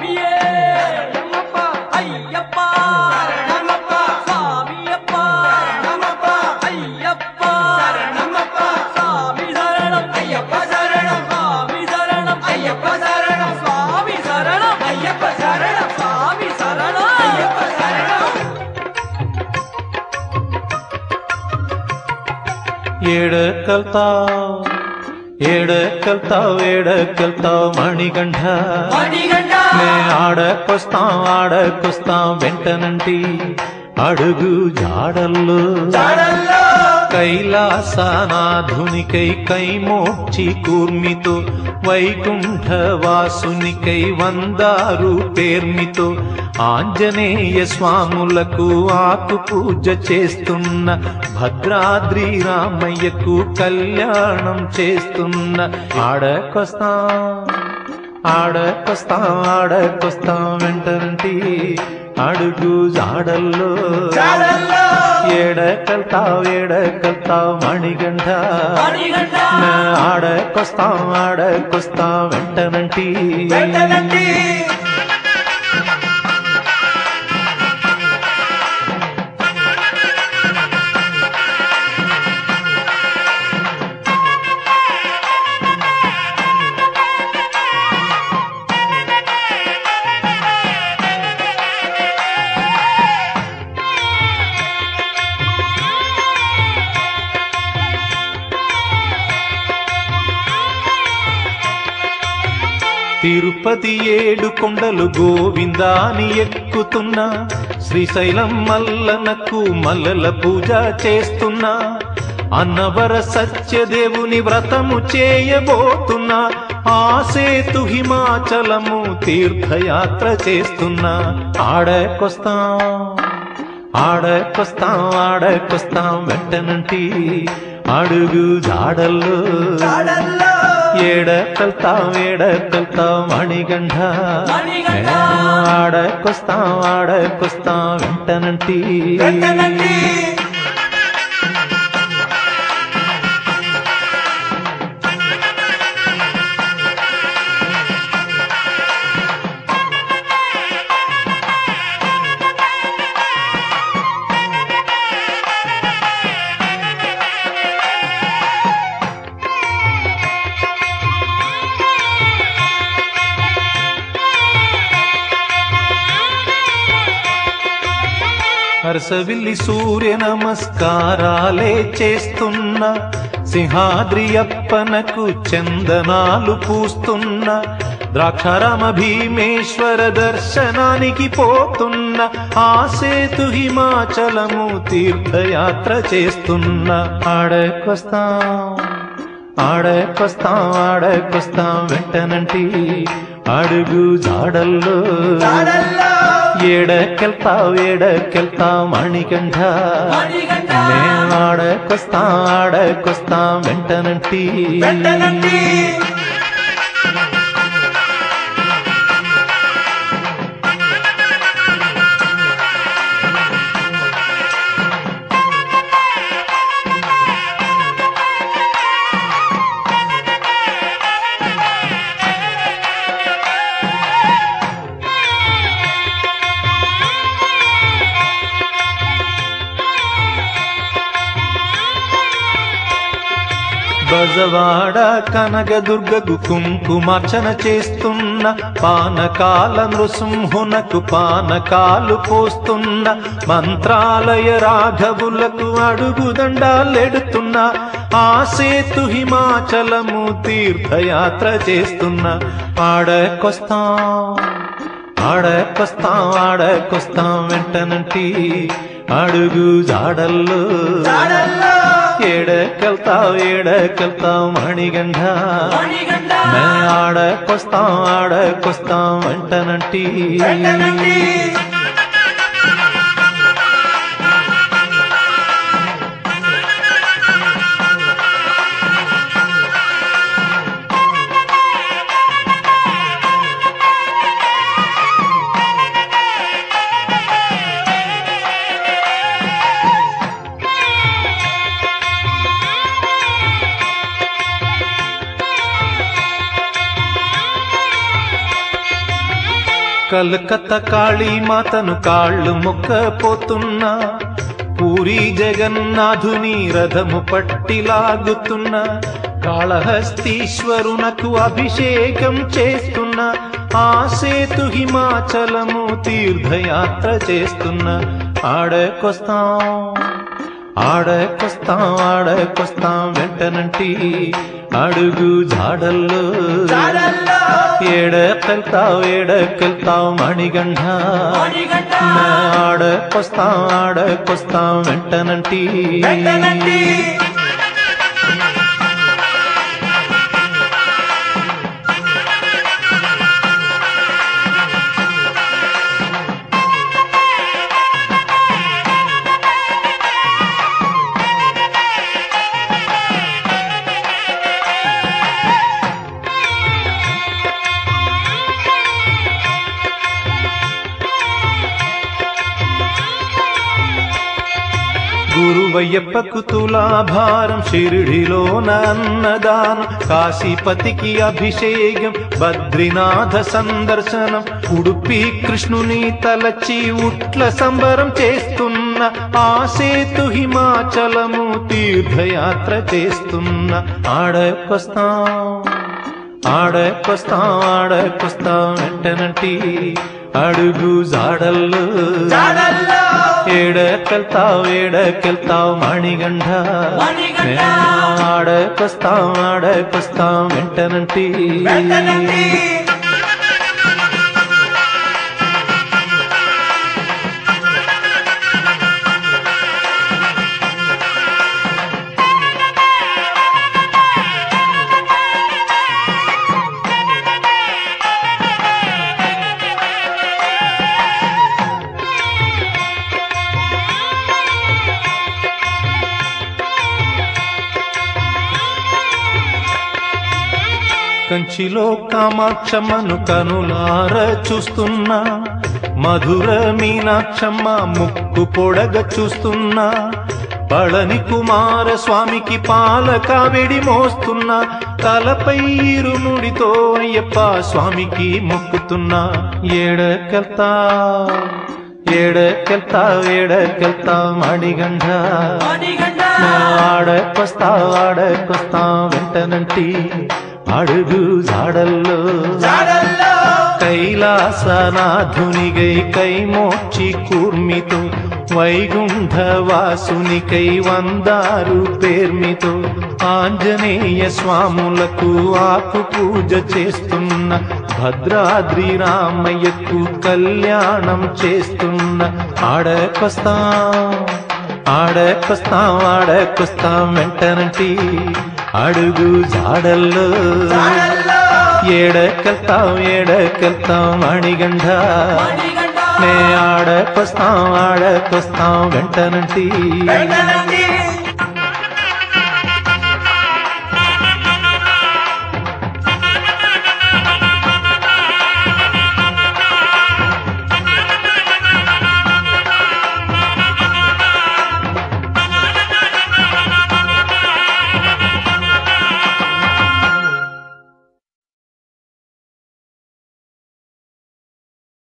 స్వామియే శరణమప్ప అయ్యప్ప శరణమప్ప స్వామియప్ప శరణమప్ప అయ్యప్ప శరణమప్ప స్వామి శరణం అయ్యప్ప శరణం స్వామి శరణం అయ్యప్ప శరణం స్వామి శరణం అయ్యప్ప శరణం స్వామి శరణం అయ్యప్ప శరణం ఏడకెళ్తావు మణికంఠ నే ఆడకొస్తాం వెంటనంటి అడుగు జాడల్లో కైలాసనాధునికై కైమోక్షి కూర్మితో వైకుంఠవాసునికై వందారు పేర్మితో ఆంజనేయ స్వాములకు ఆకు పూజ చేస్తున్న భద్రాద్రి రామయ్యకు కళ్యాణం చేస్తున్న ఆడకొస్తాం వెంటనంటి అడుగు జాడల్లో ఏడకెళ్తావు మణికంఠ ఆడకొస్తాం వెంటనంటి తిరుపతి 7 కొండలు గోవిందాని ఎక్కుతున్నా శ్రీశైలం మల్లనకు మల్లల పూజ చేస్తున్నా అన్నవర సత్యదేవుని వ్రతము చేయబోతున్నా ఆసేతు హిమాచలము తీర్థయాత్ర చేస్తున్నా ఆడకొస్తాం వెంటనంటి అడుగు జాడల్లో ఏడకెళ్తావు మణికంఠ ఆడకొస్తాం వెంటనంటి హర్షవిల్లి సూర్య నమస్కారాలే చేస్తున్న సింహాద్రి అప్పనకు చందనాలు పూస్తున్న ద్రాక్షారామ భీమేశ్వర దర్శనానికి పోతున్న ఆసేతు హిమాచలము తీర్థయాత్ర చేస్తున్న ఆడకొస్తాం వెంటనంటి అడుగు జాడల్లో ఏడకెళ్తావు మణికంఠ నేను ఆడకొస్తాం వెంటనంటి బజవాడ కనకదుర్గకు కుంకుమార్చన చేస్తున్న పానకాల నృసింహునకు పానకాలు పోస్తున్న మంత్రాలయ రాఘవులకు అడుగుదండాలెడుతున్న ఆసేతు హిమాచలము తీర్థయాత్ర చేస్తున్న ఆడకొస్తాం వెంటనంటి అడుగు జాడల్లో ఏడకెళ్తావు మణికంఠ ఆడకొస్తాం వెంటనంటి కలకత్తా కాళీమాతను కాళ్ళు మొక్కపోతున్నా, పూరి జగన్నాథుని రథము పట్టిలాగుతున్న, కాళహస్తీశ్వరునకు అభిషేకం చేస్తున్న, ఆ సేతు హిమాచలము తీర్థయాత్ర చేస్తున్న, ఆడకొస్తాం ఆడకొస్తాం ఆడకొస్తాం వెంటనంటి అడుగు జాడల్లో, ఏడకెళ్తావు మణిగండ, ఆడకొస్తాం వెంటనంటి. గురువయ్యప్పకు తులాభారం, షిరిడిలోన అన్నదానం, కాశీపతికి అభిషేకం, బద్రీనాథ సందర్శనం, ఉడుపి కృష్ణుని తలచి ఉట్ల సంబరం చేస్తున్న, ఆ సేతు హిమాచలము తీర్థయాత్ర చేస్తున్న, ఆడకొస్తాం వెంటనంటి అడుగు జాడల్లో, ఏడకెళ్తావు మణిగండ, ఆడకొస్తాం వెంటనంటి. కంచిలో కామాక్షమ్మను కనులార చూస్తున్నా, మధుర మీనాక్షమ్మ ముక్కు పొడగ చూస్తున్నా, పళని కుమార స్వామికి పాల కావిడి మోస్తున్నా, తలపై ఇరుముడితో అయ్యప్ప స్వామికి మొక్కుతున్నా, ఏడకెళ్తావు మణిగండ, ఆడకొస్తాం వెంటనంటి అడుగు జాడల్లో, కైలాసనాథునిగై కైమోక్షి కూర్మితో, వైగుంఠవాసునికై వందారు పేర్మితో, ఆంజనేయ స్వాములకు ఆకు పూజ చేస్తున్న, భద్రాద్రి రామయ్యకు కళ్యాణం చేస్తున్న, ఆడకొస్తాం వెంటనంటి అడుగు జాడల్లో, ఏడకెళ్తావు మణిగండ, నే ఆడకొస్తాం వెంటనంటి.